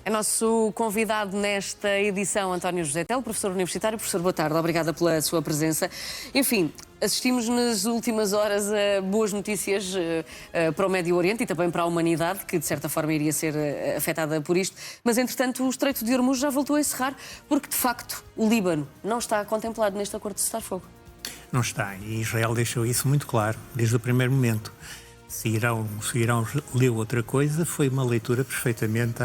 É nosso convidado nesta edição, António José Telo, professor universitário. Professor, boa tarde, obrigada pela sua presença. Enfim, assistimos nas últimas horas a boas notícias para o Médio Oriente e também para a humanidade, que de certa forma iria ser afetada por isto. Mas, entretanto, o Estreito de Hormuz já voltou a encerrar, porque, de facto, o Líbano não está contemplado neste acordo de cessar-fogo. Não está, e Israel deixou isso muito claro, desde o primeiro momento. Se Irão leu outra coisa, foi uma leitura perfeitamente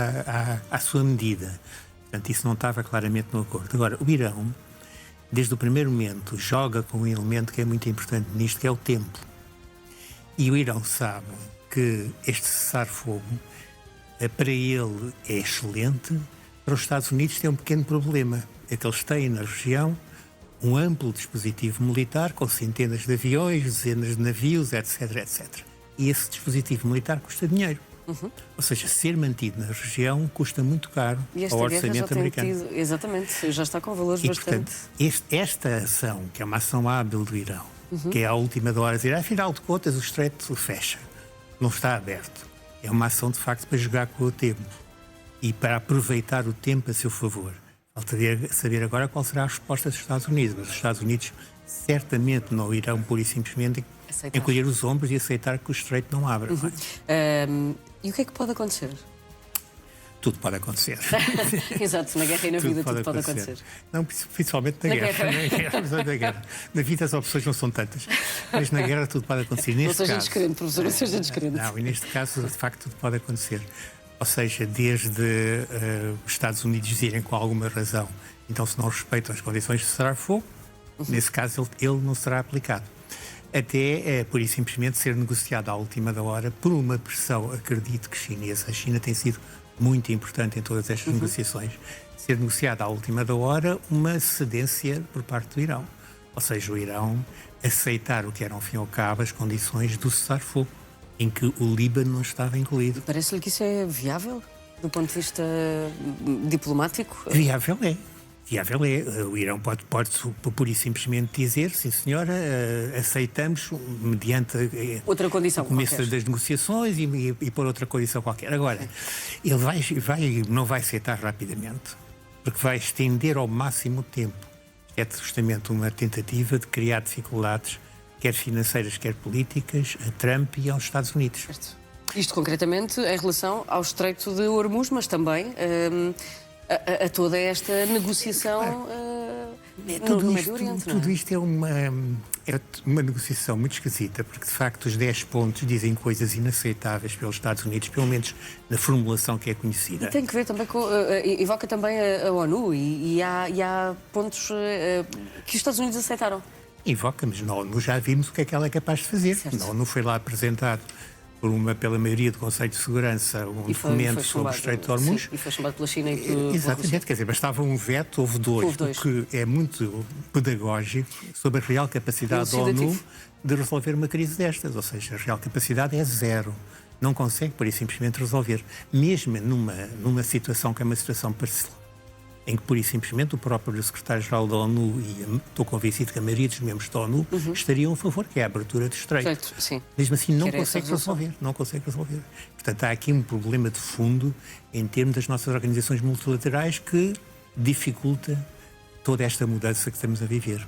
à sua medida. Portanto, isso não estava claramente no acordo. Agora, o Irão, desde o primeiro momento, joga com um elemento que é muito importante nisto, que é o tempo. E o Irão sabe que este cessar-fogo, para ele, é excelente. Para os Estados Unidos tem um pequeno problema. É que eles têm na região um amplo dispositivo militar, com centenas de aviões, dezenas de navios, etc, etc. E esse dispositivo militar custa dinheiro. Ou seja, ser mantido na região custa muito caro ao orçamento americano. Exatamente, já está com valores bastante... Portanto, esta ação, que é uma ação hábil do Irão, que é à última da hora dizer, afinal de contas, o estreito fecha, não está aberto. É uma ação, de facto, para jogar com o tempo e para aproveitar o tempo a seu favor. Faltaria saber agora qual será a resposta dos Estados Unidos, mas os Estados Unidos certamente não irão pura e simplesmente encolher os ombros e aceitar que o estreito não abra. E o que é que pode acontecer? Tudo pode acontecer. Exato, na guerra e na vida tudo pode acontecer. Não, principalmente na guerra. Na vida as opções não são tantas, mas na guerra tudo pode acontecer. Não seja descrente, professor, não seja descrente. Não, e neste caso, de facto, tudo pode acontecer. Ou seja, desde os Estados Unidos dizerem com alguma razão, então se não respeitam as condições de cessar-fogo, nesse caso ele não será aplicado. Até, por isso simplesmente, ser negociado à última da hora por uma pressão, acredito que chinesa. A China tem sido muito importante em todas estas negociações. Ser negociado à última da hora uma cedência por parte do Irão. Ou seja, o Irão aceitar o que eram, ao fim e ao cabo, as condições do cessar-fogo, em que o Líbano não estava incluído. Parece-lhe que isso é viável, do ponto de vista diplomático? Viável é. Viável é. O Irão pode pura e simplesmente dizer, sim senhora, aceitamos, mediante outra condição o começo qualquer das negociações e por outra condição qualquer. Agora, ele não vai aceitar rapidamente, porque vai estender ao máximo o tempo. É justamente uma tentativa de criar dificuldades, quer financeiras, quer políticas, a Trump e aos Estados Unidos. Certo. Isto concretamente em relação ao Estreito de Hormuz, mas também a toda esta negociação no Médio Oriente. Tudo isto é uma negociação muito esquisita, porque de facto os 10 pontos dizem coisas inaceitáveis pelos Estados Unidos, pelo menos na formulação que é conhecida. E tem que ver também com... evoca também a ONU e há pontos que os Estados Unidos aceitaram. Invoca, mas na ONU já vimos o que é que ela é capaz de fazer. Certo. Na ONU foi lá apresentado pela maioria do Conselho de Segurança um documento sobre o Estreito de Hormuz. Sim, e foi chamado pela China e pela Exatamente, quer dizer, bastava um veto, houve dois, o que é muito pedagógico sobre a real capacidade da ONU de resolver uma crise destas, ou seja, a real capacidade é zero. Não consegue, por isso, simplesmente resolver. Mesmo numa situação que é uma situação parcial, em que, pura e simplesmente, o próprio secretário-geral da ONU e estou convencido que a maioria dos membros da ONU estariam a favor, que é a abertura do estreito. Mesmo assim, não consegue resolver. Portanto, há aqui um problema de fundo em termos das nossas organizações multilaterais que dificulta toda esta mudança que estamos a viver.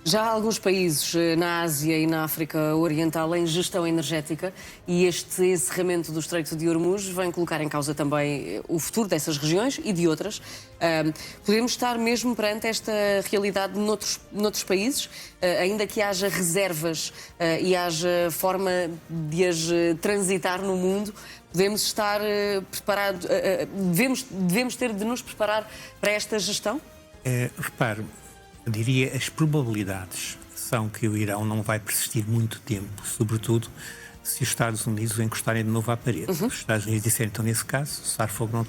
Já há alguns países na Ásia e na África Oriental em gestão energética e este encerramento do Estreito de Hormuz vem colocar em causa também o futuro dessas regiões e de outras. Podemos estar mesmo perante esta realidade noutros países, ainda que haja reservas e haja forma de as transitar no mundo, podemos estar preparados, devemos ter de nos preparar para esta gestão? Repare, eu diria as probabilidades são que o Irão não vai persistir muito tempo, sobretudo se os Estados Unidos o encostarem de novo à parede. Os Estados Unidos disseram, então nesse caso, o cessar-fogo não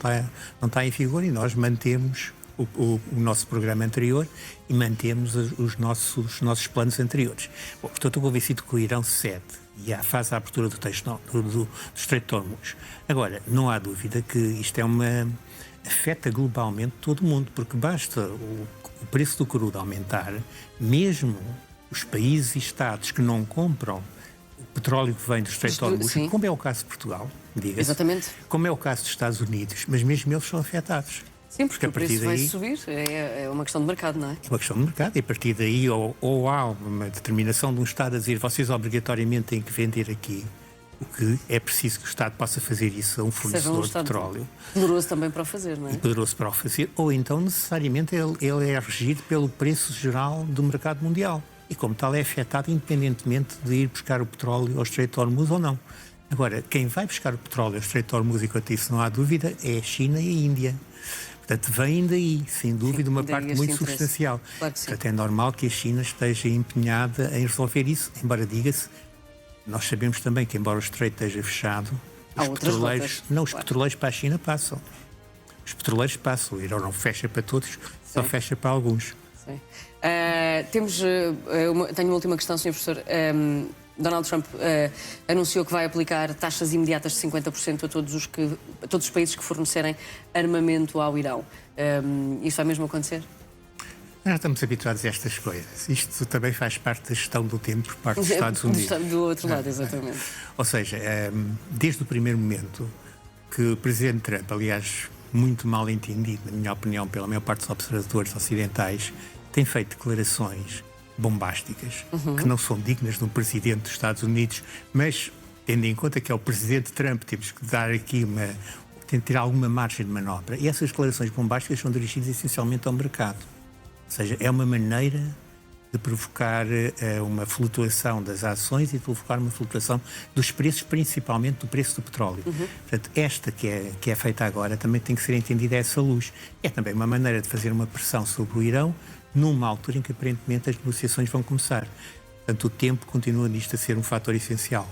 está em vigor e nós mantemos o nosso programa anterior e mantemos os nossos planos anteriores. Bom, portanto, estou convencido que o Irão cede e faz a abertura do Estreito de Hormuz. Agora, não há dúvida que isto afeta globalmente todo o mundo, porque basta o preço do crudo aumentar, mesmo os países e estados que não compram o petróleo que vem do Estreito de Hormuz, Sim. como é o caso de Portugal, diga-se, Exatamente. como é o caso dos Estados Unidos, mas mesmo eles são afetados. Sim, porque a o partir preço vai daí subir, é uma questão de mercado, não é? é uma questão de mercado e a partir daí ou há uma determinação de um Estado a dizer vocês obrigatoriamente têm que vender aqui, o que é preciso que o Estado possa fazer isso a um Seja fornecedor de Estado petróleo. poderoso também para o fazer, não é? Poderoso para o fazer, ou então necessariamente ele é regido pelo preço geral do mercado mundial e como tal é afetado independentemente de ir buscar o petróleo ao Estreito de Hormuz ou não. Agora, quem vai buscar o petróleo ao Estreito de Hormuz, e quanto a isso não há dúvida, é a China e a Índia. Portanto, vem daí, sem dúvida, uma daí parte este muito interesse. substancial. Claro que sim. Portanto, é normal que a China esteja empenhada em resolver isso, embora diga-se, nós sabemos também que, embora o Estreito esteja fechado, Há os outras petroleiros, rotas, não, os claro. petroleiros para a China passam. Os petroleiros passam, o Irão não fecha para todos, só fecha para alguns. Sim. Tenho uma última questão, Sr. Professor. Donald Trump anunciou que vai aplicar taxas imediatas de 50% a todos os países que fornecerem armamento ao Irão. Isso vai mesmo acontecer? Nós estamos habituados a estas coisas. Isto também faz parte da gestão do tempo por parte dos Estados Unidos. Do outro lado, exatamente. Ou seja, desde o primeiro momento que o Presidente Trump, aliás, muito mal entendido, na minha opinião, pela maior parte dos observadores ocidentais, tem feito declarações bombásticas, que não são dignas de um Presidente dos Estados Unidos, mas, tendo em conta que é o Presidente Trump, temos que dar aqui tem que ter alguma margem de manobra. E essas declarações bombásticas são dirigidas essencialmente ao mercado. Ou seja, é uma maneira de provocar uma flutuação das ações e de provocar uma flutuação dos preços, principalmente do preço do petróleo. Portanto, esta que é feita agora também tem que ser entendida a essa luz. É também uma maneira de fazer uma pressão sobre o Irão numa altura em que aparentemente as negociações vão começar. Portanto, o tempo continua nisto a ser um fator essencial.